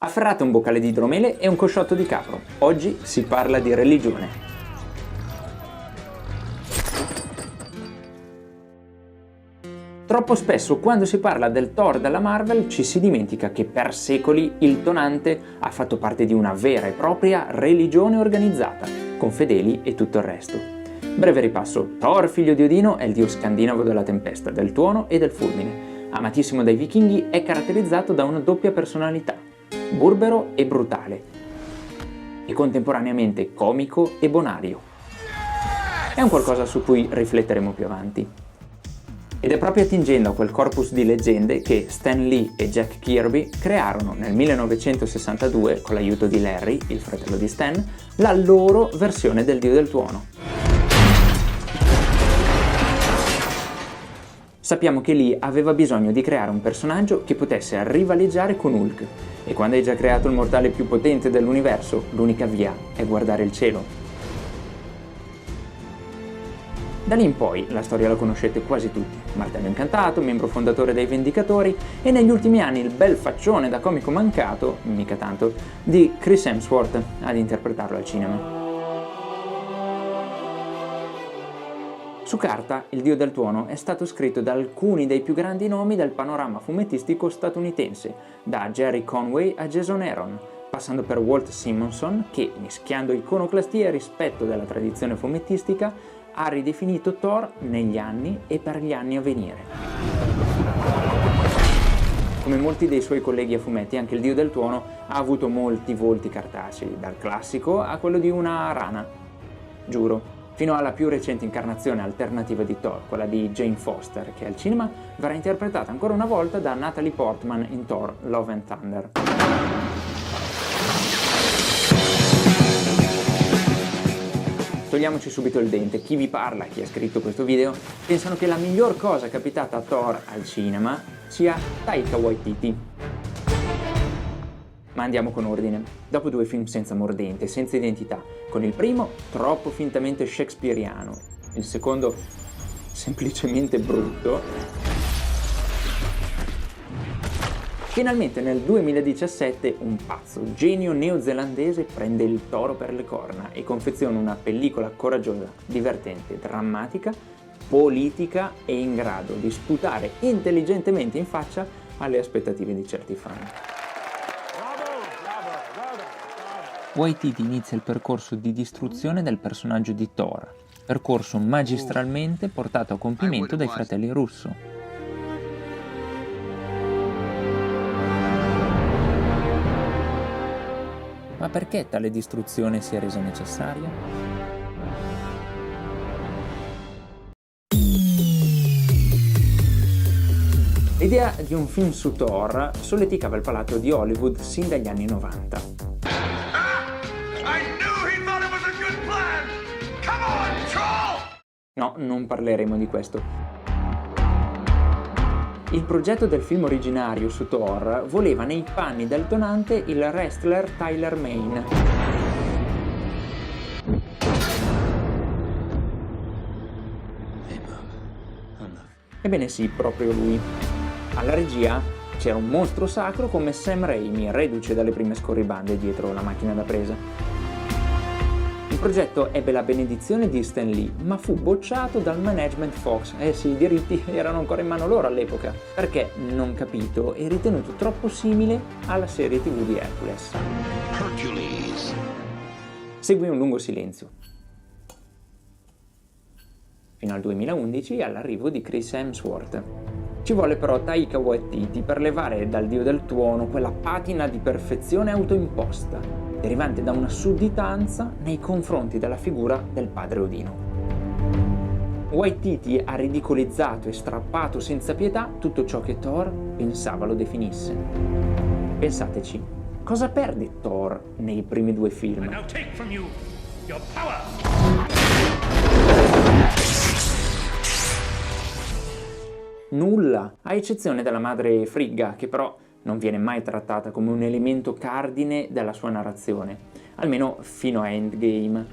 Afferrate un boccale di idromele e un cosciotto di capro. Oggi si parla di religione. Troppo spesso quando si parla del Thor della Marvel ci si dimentica che per secoli il tonante ha fatto parte di una vera e propria religione organizzata, con fedeli e tutto il resto. Breve ripasso: Thor, figlio di Odino, è il dio scandinavo della tempesta, del tuono e del fulmine. Amatissimo dai vichinghi, è caratterizzato da una doppia personalità: burbero e brutale, e contemporaneamente comico e bonario. È un qualcosa su cui rifletteremo più avanti. Ed è proprio attingendo a quel corpus di leggende che Stan Lee e Jack Kirby crearono nel 1962, con l'aiuto di Larry, il fratello di Stan, la loro versione del dio del tuono. Sappiamo che Lee aveva bisogno di creare un personaggio che potesse rivaleggiare con Hulk, e quando hai già creato il mortale più potente dell'universo, l'unica via è guardare il cielo. Da lì in poi la storia la conoscete quasi tutti: martello incantato, membro fondatore dei Vendicatori, e negli ultimi anni il bel faccione da comico mancato, mica tanto, di Chris Hemsworth ad interpretarlo al cinema. Su carta, il dio del tuono è stato scritto da alcuni dei più grandi nomi del panorama fumettistico statunitense, da Jerry Conway a Jason Aaron, passando per Walt Simonson, che, mischiando iconoclastia e rispetto della tradizione fumettistica, ha ridefinito Thor negli anni e per gli anni a venire. Come molti dei suoi colleghi a fumetti, anche il dio del tuono ha avuto molti volti cartacei, dal classico a quello di una rana. Giuro. Fino alla più recente incarnazione alternativa di Thor, quella di Jane Foster, che al cinema verrà interpretata ancora una volta da Natalie Portman in Thor: Love and Thunder. Togliamoci subito il dente: chi vi parla, chi ha scritto questo video, pensano che la miglior cosa capitata a Thor al cinema sia Taika Waititi. Ma andiamo con ordine. Dopo due film senza mordente, senza identità, con il primo troppo fintamente shakespeariano, il secondo semplicemente brutto, finalmente nel 2017 un pazzo genio neozelandese prende il toro per le corna e confeziona una pellicola coraggiosa, divertente, drammatica, politica e in grado di sputare intelligentemente in faccia alle aspettative di certi fan. Waititi inizia il percorso di distruzione del personaggio di Thor, percorso magistralmente portato a compimento dai fratelli Russo. Ma perché tale distruzione si è resa necessaria? L'idea di un film su Thor solleticava il palato di Hollywood sin dagli anni 90. No, non parleremo di questo. Il progetto del film originario su Thor voleva nei panni del tonante il wrestler Tyler Mane. Ebbene sì, proprio lui. Alla regia c'era un mostro sacro come Sam Raimi, reduce dalle prime scorribande dietro la macchina da presa. Il progetto ebbe la benedizione di Stan Lee, ma fu bocciato dal management Fox. Sì, i diritti erano ancora in mano loro all'epoca, perché, non capito, è ritenuto troppo simile alla serie TV di Hercules. Seguì un lungo silenzio, fino al 2011 all'arrivo di Chris Hemsworth. Ci volle però Taika Waititi per levare dal dio del tuono quella patina di perfezione autoimposta, derivante da una sudditanza nei confronti della figura del padre Odino. Waititi ha ridicolizzato e strappato senza pietà tutto ciò che Thor pensava lo definisse. Pensateci, cosa perde Thor nei primi due film? Nulla, a eccezione della madre Frigga, che però non viene mai trattata come un elemento cardine della sua narrazione, almeno fino a Endgame.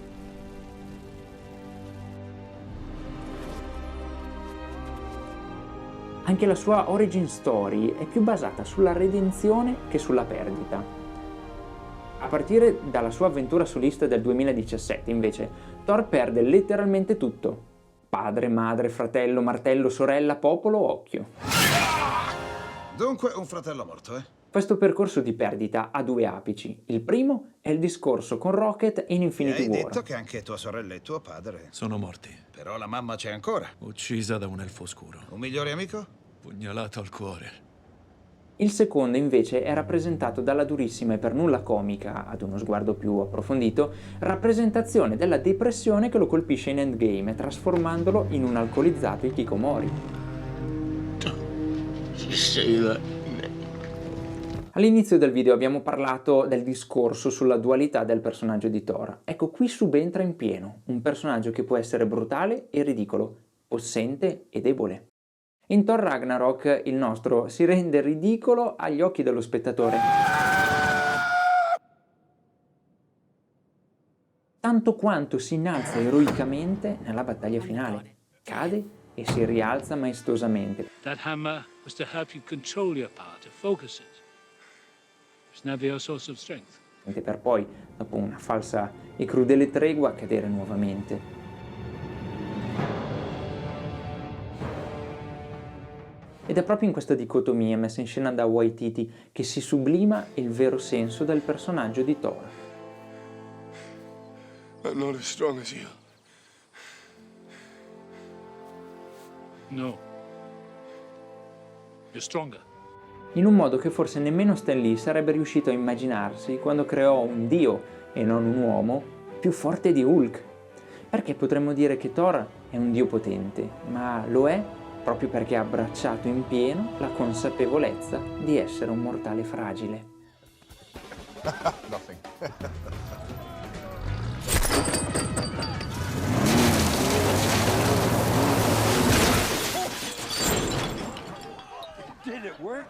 Anche la sua origin story è più basata sulla redenzione che sulla perdita. partire dalla sua avventura solista del 2017, invece, Thor perde letteralmente tutto. Padre, madre, fratello, martello, sorella, popolo, occhio. Dunque, un fratello morto, eh? Questo percorso di perdita ha due apici. Il primo è il discorso con Rocket in Mi Infinity hai War. detto che anche tua sorella e tuo padre... Sono morti. Però la mamma c'è ancora. Uccisa da un elfo oscuro. Un migliore amico? Pugnalato al cuore. Il secondo invece è rappresentato dalla durissima e per nulla comica, ad uno sguardo più approfondito, rappresentazione della depressione che lo colpisce in Endgame, trasformandolo in un alcolizzato hikikomori. All'inizio del video abbiamo parlato del discorso sulla dualità del personaggio di Thor. Ecco, qui subentra in pieno un personaggio che può essere brutale e ridicolo, possente e debole. In Thor Ragnarok il nostro si rende ridicolo agli occhi dello spettatore, tanto quanto si innalza eroicamente nella battaglia finale. Cade e si rialza maestosamente. That hammer was to help you control your power, to focus it. It's never your source of strength. Per poi, dopo una falsa e crudele tregua, cadere nuovamente. Ed è proprio in questa dicotomia messa in scena da Waititi che si sublima il vero senso del personaggio di Thor. I'm not as strong as you. No. You're stronger. In un modo che forse nemmeno Stan Lee sarebbe riuscito a immaginarsi quando creò un dio, e non un uomo, più forte di Hulk. Perché potremmo dire che Thor è un dio potente, ma lo è proprio perché ha abbracciato in pieno la consapevolezza di essere un mortale fragile. Nothing. Did it work?